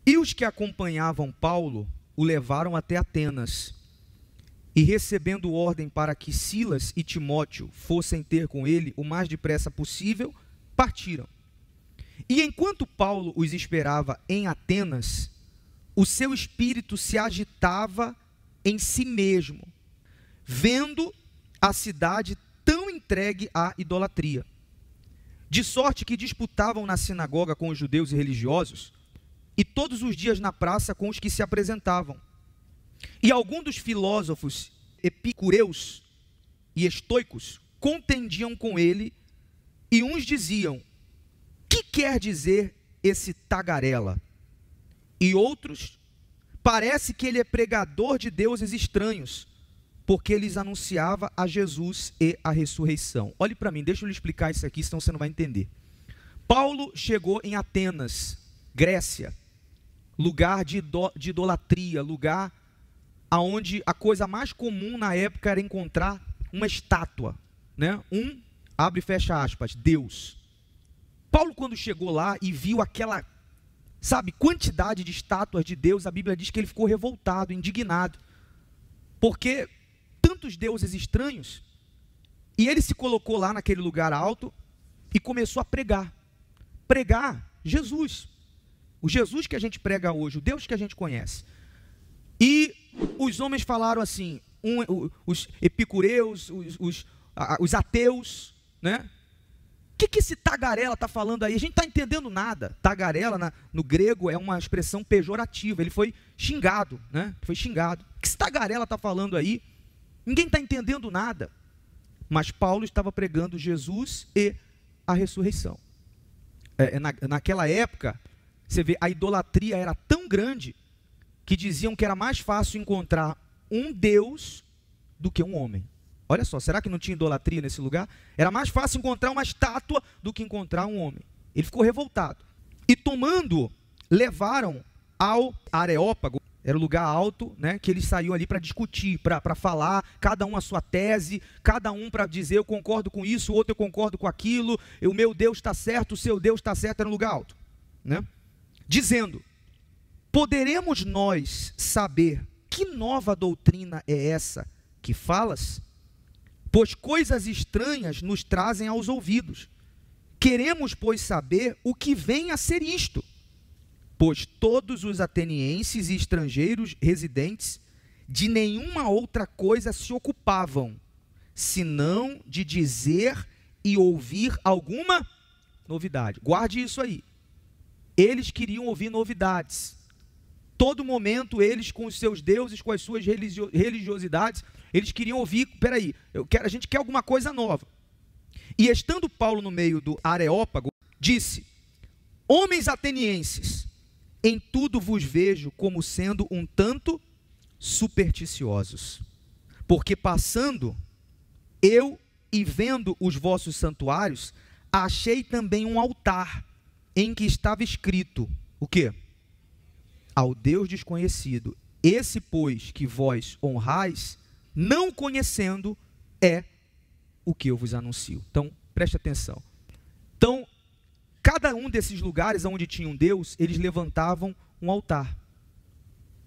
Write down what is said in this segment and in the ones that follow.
E os que acompanhavam Paulo o levaram até Atenas. E recebendo ordem para que Silas e Timóteo fossem ter com ele o mais depressa possível, partiram. E enquanto Paulo os esperava em Atenas, o seu espírito se agitava em si mesmo, vendo a cidade tão entregue à idolatria. De sorte que disputavam na sinagoga com os judeus e religiosos, e todos os dias na praça com os que se apresentavam. E alguns dos filósofos epicureus e estoicos contendiam com ele, e uns diziam: que quer dizer esse tagarela? E outros: parece que ele é pregador de deuses estranhos, porque lhes anunciava a Jesus e a ressurreição. Olhe para mim, deixa eu lhe explicar isso aqui, senão você não vai entender. Paulo chegou em Atenas, Grécia, lugar de idolatria, lugar onde a coisa mais comum na época era encontrar uma estátua, né? Abre e fecha aspas, Deus. Paulo, quando chegou lá e viu aquela, quantidade de estátuas de Deus, a Bíblia diz que ele ficou revoltado, indignado, porque tantos deuses estranhos, e ele se colocou lá naquele lugar alto e começou a pregar Jesus, o Jesus que a gente prega hoje, o Deus que a gente conhece. E os homens falaram assim, os epicureus, os ateus, né? O que esse tagarela está falando aí? A gente não está entendendo nada. Tagarela, no grego, é uma expressão pejorativa. Ele foi xingado, né? Foi xingado. O que esse tagarela está falando aí? Ninguém está entendendo nada. Mas Paulo estava pregando Jesus e a ressurreição. Naquela época, você vê, a idolatria era tão grande que diziam que era mais fácil encontrar um Deus do que um homem. Olha só, será que não tinha idolatria nesse lugar? Era mais fácil encontrar uma estátua do que encontrar um homem. Ele ficou revoltado. E tomando, levaram ao Areópago, era o lugar alto, né, que eles saíam ali para discutir, para falar, cada um a sua tese, cada um para dizer eu concordo com isso, o outro eu concordo com aquilo, o meu Deus está certo, o seu Deus está certo, era um lugar alto, né? Dizendo: poderemos nós saber que nova doutrina é essa que falas? Pois coisas estranhas nos trazem aos ouvidos. Queremos, pois, saber o que vem a ser isto. Pois todos os atenienses e estrangeiros residentes de nenhuma outra coisa se ocupavam, senão de dizer e ouvir alguma novidade. Guarde isso aí. Eles queriam ouvir novidades. Todo momento, eles com os seus deuses, com as suas religiosidades, eles queriam ouvir, peraí, a gente quer alguma coisa nova. E estando Paulo no meio do Areópago, disse: homens atenienses, em tudo vos vejo como sendo um tanto supersticiosos. Porque passando eu e vendo os vossos santuários, achei também um altar em que estava escrito, o quê? Ao Deus desconhecido. Esse, pois, que vós honrais, não conhecendo, é o que eu vos anuncio. Então, preste atenção. Então, cada um desses lugares onde tinha um Deus, eles levantavam um altar.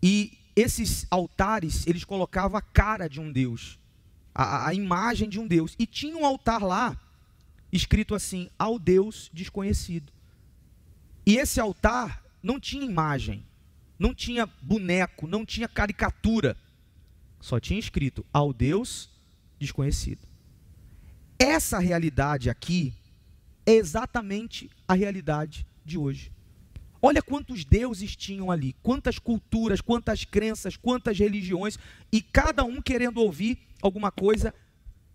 E esses altares, eles colocavam a cara de um Deus, a imagem de um Deus. E tinha um altar lá, escrito assim, ao Deus desconhecido. E esse altar não tinha imagem, não tinha boneco, não tinha caricatura. Só tinha escrito, ao Deus desconhecido. Essa realidade aqui é exatamente a realidade de hoje. Olha quantos deuses tinham ali, quantas culturas, quantas crenças, quantas religiões, e cada um querendo ouvir alguma coisa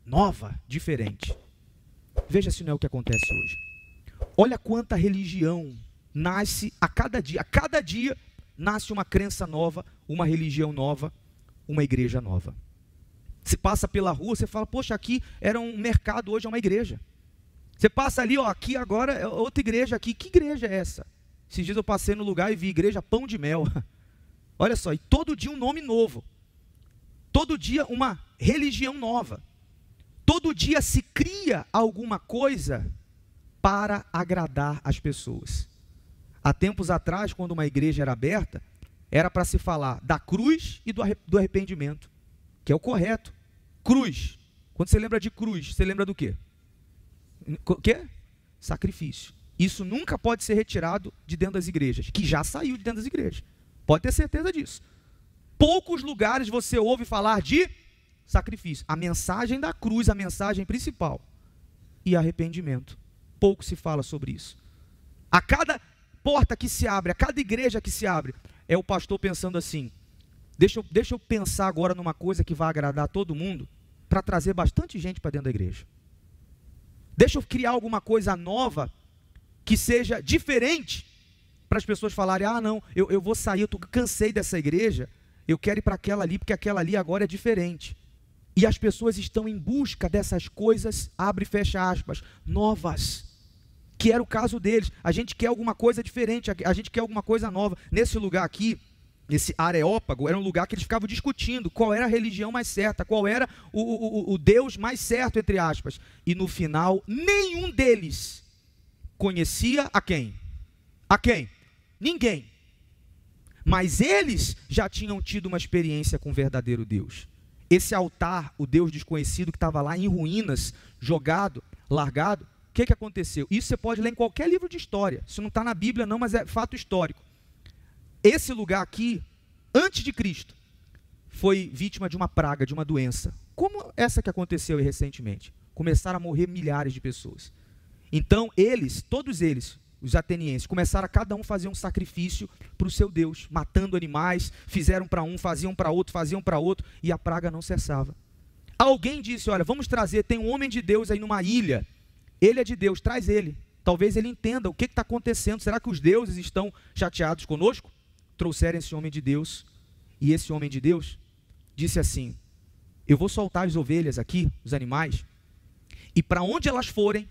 nova, diferente. Veja se não é o que acontece hoje. Olha quanta religião nasce a cada dia nasce uma crença nova, uma religião nova, uma igreja nova. Você passa pela rua, você fala, poxa, aqui era um mercado, hoje é uma igreja. Você passa ali, ó, aqui agora é outra igreja aqui. Que igreja é essa? Esses dias eu passei no lugar e vi igreja Pão de Mel. Olha só, e todo dia um nome novo. Todo dia uma religião nova. Todo dia se cria alguma coisa para agradar as pessoas. Há tempos atrás, quando uma igreja era aberta, era para se falar da cruz e do arrependimento, que é o correto. Cruz. Quando você lembra de cruz, você lembra do quê? O quê? Sacrifício. Isso nunca pode ser retirado de dentro das igrejas, que já saiu de dentro das igrejas. Pode ter certeza disso. Poucos lugares você ouve falar de sacrifício. A mensagem da cruz, a mensagem principal. E arrependimento. Pouco se fala sobre isso. A cada porta que se abre, a cada igreja que se abre, é o pastor pensando assim, deixa eu pensar agora numa coisa que vai agradar todo mundo, para trazer bastante gente para dentro da igreja. Deixa eu criar alguma coisa nova, que seja diferente, para as pessoas falarem, ah não, eu vou sair, eu cansei dessa igreja, eu quero ir para aquela ali, porque aquela ali agora é diferente. E as pessoas estão em busca dessas coisas, abre e fecha aspas, novas, que era o caso deles. A gente quer alguma coisa diferente, a gente quer alguma coisa nova. Nesse lugar aqui, esse Areópago, era um lugar que eles ficavam discutindo qual era a religião mais certa, qual era o Deus mais certo, entre aspas. E no final, nenhum deles conhecia a quem? A quem? Ninguém. Mas eles já tinham tido uma experiência com o verdadeiro Deus. Esse altar, o Deus desconhecido que estava lá em ruínas, jogado, largado, o que aconteceu? Isso você pode ler em qualquer livro de história. Isso não está na Bíblia não, mas é fato histórico. Esse lugar aqui, antes de Cristo, foi vítima de uma praga, de uma doença. Como essa que aconteceu aí recentemente. Começaram a morrer milhares de pessoas. Então eles, todos eles, os atenienses, começaram a cada um fazer um sacrifício para o seu Deus, matando animais, fizeram para um, faziam para outro, e a praga não cessava. Alguém disse, olha, vamos trazer, tem um homem de Deus aí numa ilha, ele é de Deus, traz ele. Talvez ele entenda o que está acontecendo, será que os deuses estão chateados conosco? Trouxeram esse homem de Deus, e esse homem de Deus disse assim, eu vou soltar as ovelhas aqui, os animais, e para onde elas forem,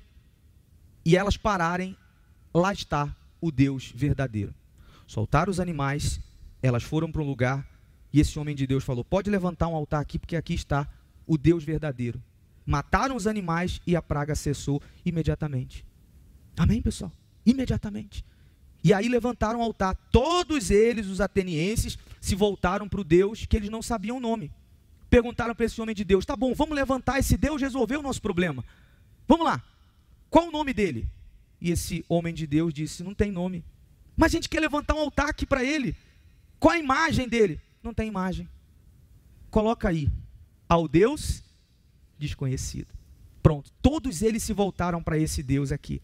e elas pararem, lá está o Deus verdadeiro. Soltaram os animais, elas foram para um lugar, e esse homem de Deus falou, pode levantar um altar aqui, porque aqui está o Deus verdadeiro. Mataram os animais e a praga cessou imediatamente. Amém, pessoal? Imediatamente. E aí levantaram o altar. Todos eles, os atenienses, se voltaram para o Deus que eles não sabiam o nome. Perguntaram para esse homem de Deus, tá bom, vamos levantar, esse Deus resolveu o nosso problema. Vamos lá, qual o nome dele? E esse homem de Deus disse, não tem nome. Mas a gente quer levantar um altar aqui para ele. Qual a imagem dele? Não tem imagem. Coloca aí, ao Deus desconhecido. Pronto, todos eles se voltaram para esse Deus aqui.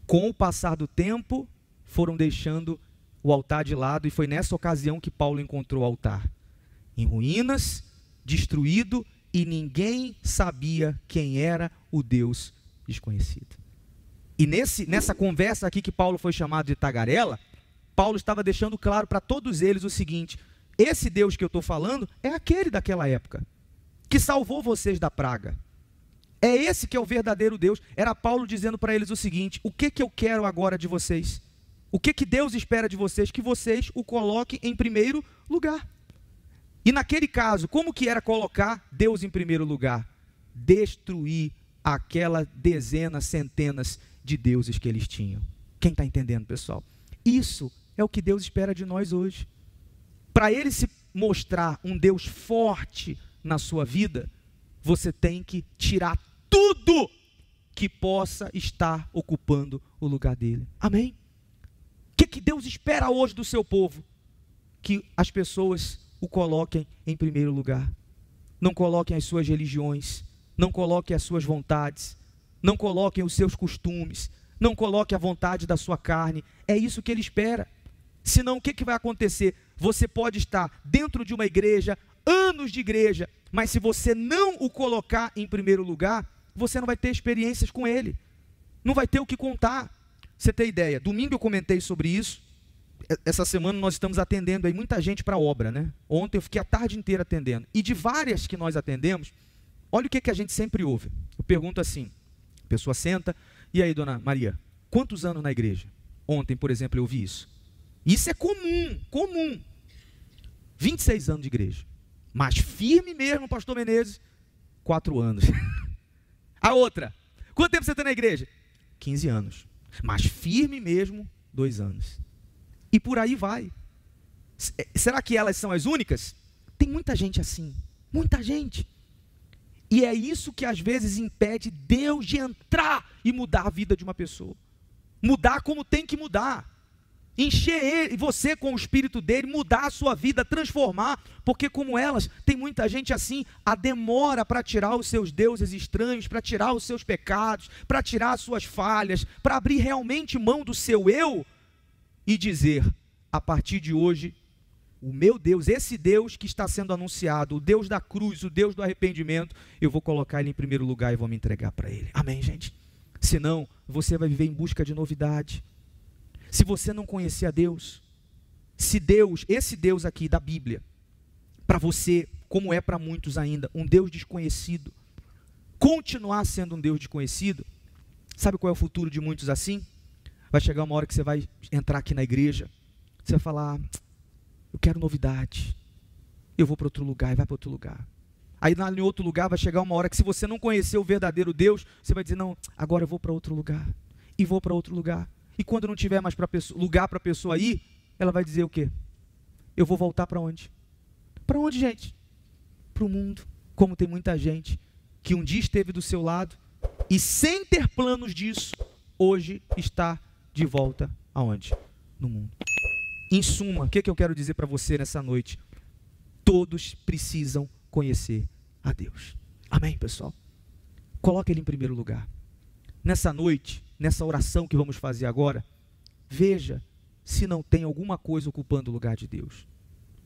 Com o passar do tempo, foram deixando o altar de lado, e foi nessa ocasião que Paulo encontrou o altar. Em ruínas, destruído, e ninguém sabia quem era o Deus desconhecido. E nessa conversa aqui que Paulo foi chamado de tagarela, Paulo estava deixando claro para todos eles o seguinte, esse Deus que eu estou falando é aquele daquela época, que salvou vocês da praga. É esse que é o verdadeiro Deus. Era Paulo dizendo para eles o seguinte, o que eu quero agora de vocês? O que Deus espera de vocês? Que vocês o coloquem em primeiro lugar. E naquele caso, como que era colocar Deus em primeiro lugar? Destruir aquela dezenas, centenas de deuses que eles tinham. Quem está entendendo, pessoal? Isso é o que Deus espera de nós hoje. Para Ele se mostrar um Deus forte na sua vida, você tem que tirar tudo que possa estar ocupando o lugar dele. Amém? O que Deus espera hoje do seu povo? Que as pessoas o coloquem em primeiro lugar. Não coloquem as suas religiões, não coloquem as suas vontades, não coloquem os seus costumes, não coloquem a vontade da sua carne. É isso que Ele espera. Senão o que vai acontecer? Você pode estar dentro de uma igreja, anos de igreja, mas se você não o colocar em primeiro lugar, você não vai ter experiências com Ele. Não vai ter o que contar. Você tem ideia, domingo eu comentei sobre isso. Essa semana nós estamos atendendo aí muita gente para a obra, né? Ontem eu fiquei a tarde inteira atendendo. E de várias que nós atendemos, olha o que a gente sempre ouve. Eu pergunto assim, a pessoa senta, e aí, dona Maria, quantos anos na igreja? Ontem, por exemplo, eu ouvi isso. Isso é comum. 26 anos de igreja. Mas firme mesmo, pastor Menezes, 4 anos. A outra, quanto tempo você está na igreja? 15 anos. Mas firme mesmo, 2 anos. E por aí vai. Será que elas são as únicas? Tem muita gente assim, muita gente. E é isso que às vezes impede Deus de entrar e mudar a vida de uma pessoa. Mudar como tem que mudar. Encher você com o Espírito dele, mudar a sua vida, transformar. Porque como elas, tem muita gente assim, a demora para tirar os seus deuses estranhos, para tirar os seus pecados, para tirar as suas falhas, para abrir realmente mão do seu eu e dizer, a partir de hoje, o meu Deus, esse Deus que está sendo anunciado, o Deus da cruz, o Deus do arrependimento, eu vou colocar ele em primeiro lugar e vou me entregar para ele. Amém, gente? Senão, você vai viver em busca de novidade. Se você não conhecer a Deus, se Deus, esse Deus aqui da Bíblia, para você, como é para muitos ainda, um Deus desconhecido, continuar sendo um Deus desconhecido, sabe qual é o futuro de muitos assim? Vai chegar uma hora que você vai entrar aqui na igreja, você vai falar, eu quero novidade, eu vou para outro lugar, e vai para outro lugar. Aí em outro lugar vai chegar uma hora que se você não conhecer o verdadeiro Deus, você vai dizer, não, agora eu vou para outro lugar, e vou para outro lugar. E quando não tiver mais lugar para a pessoa ir, ela vai dizer o quê? Eu vou voltar para onde? Para onde, gente? Para o mundo. Como tem muita gente que um dia esteve do seu lado e sem ter planos disso, hoje está de volta aonde? No mundo. Em suma, o que eu quero dizer para você nessa noite? Todos precisam conhecer a Deus. Amém, pessoal? Coloque Ele em primeiro lugar. Nessa noite, nessa oração que vamos fazer agora, veja se não tem alguma coisa ocupando o lugar de Deus.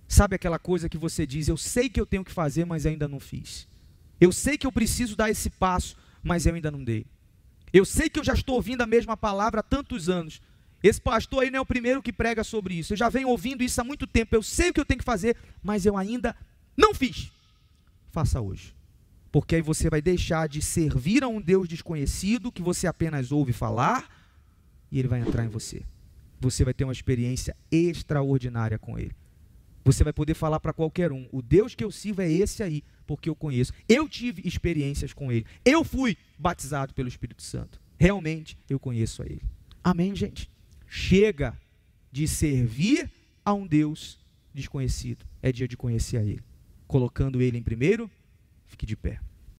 Sabe aquela coisa que você diz, eu sei que eu tenho que fazer, mas ainda não fiz. Eu sei que eu preciso dar esse passo, mas eu ainda não dei. Eu sei que eu já estou ouvindo a mesma palavra há tantos anos. Esse pastor aí não é o primeiro que prega sobre isso. Eu já venho ouvindo isso há muito tempo. Eu sei o que eu tenho que fazer, mas eu ainda não fiz. Faça hoje. Porque aí você vai deixar de servir a um Deus desconhecido, que você apenas ouve falar, e Ele vai entrar em você. Você vai ter uma experiência extraordinária com Ele. Você vai poder falar para qualquer um, o Deus que eu sirvo é esse aí, porque eu conheço. Eu tive experiências com Ele. Eu fui batizado pelo Espírito Santo. Realmente, eu conheço a Ele. Amém, gente? Chega de servir a um Deus desconhecido. É dia de conhecer a Ele. Colocando Ele em primeiro, fique de pé.